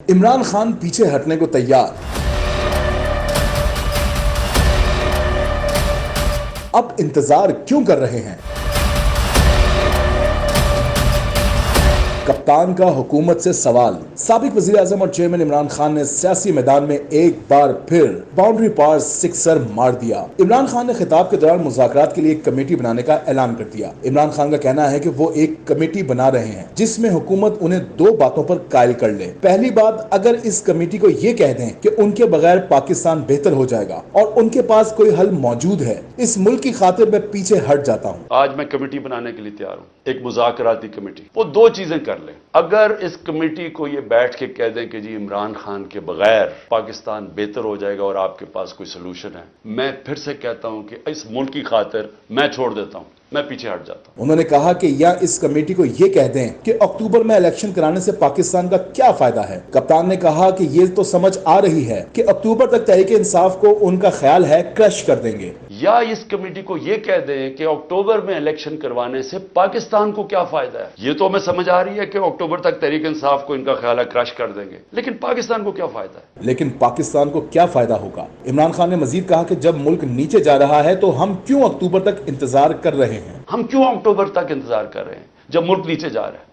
इमरान खान पीछे हटने को तैयार। अब इंतजार क्यों कर रहे हैं? कप्तान का हुकूमत से सवाल। साबिक वजीर आजम और चेयरमैन इमरान खान ने सियासी मैदान में एक बार फिर बाउंड्री पार सिक्सर मार दिया। इमरान खान ने खिताब के दौरान मुज़ाकरात के लिए एक कमेटी बनाने का ऐलान कर दिया। इमरान खान का कहना है कि वो एक कमेटी बना रहे हैं जिसमें हुकूमत उन्हें दो बातों पर कायल कर ले। पहली बात, अगर इस कमेटी को ये कह दें कि उनके बगैर पाकिस्तान बेहतर हो जाएगा और उनके पास कोई हल मौजूद है, इस मुल्क की खातिर मैं पीछे हट जाता हूँ। आज मैं कमेटी बनाने के लिए तैयार हूँ, एक मुज़ाकराती कमेटी। वो दो चीजें कर ले। अगर इस कमेटी को ये बैठ के कह दें कि जी इमरान खान के बगैर पाकिस्तान बेहतर हो जाएगा और आपके पास कोई सोल्यूशन है, मैं फिर से कहता हूं कि इस मुल्क की खातिर मैं छोड़ देता हूं, मैं पीछे हट जाता हूं। उन्होंने कहा कि या इस कमेटी को ये कह दें कि अक्टूबर में इलेक्शन कराने से पाकिस्तान का क्या फायदा है। कप्तान ने कहा कि ये तो समझ आ रही है कि अक्टूबर तक तहरीक इंसाफ को उनका ख्याल है क्रश कर देंगे। या इस कमेटी को ये कह दें कि अक्टूबर में इलेक्शन करवाने से पाकिस्तान को क्या फायदा है। ये तो हमें समझ आ रही है कि अक्टूबर तक तहरीक इंसाफ को इनका ख्याल है क्रश कर देंगे, लेकिन पाकिस्तान को क्या फायदा है? लेकिन पाकिस्तान को क्या फायदा होगा? इमरान खान ने मजीद कहा कि जब मुल्क नीचे जा रहा है तो हम क्यों अक्टूबर तक इंतजार कर रहे हैं? हम क्यों अक्टूबर तक इंतजार कर रहे हैं जब मुल्क नीचे जा रहा है?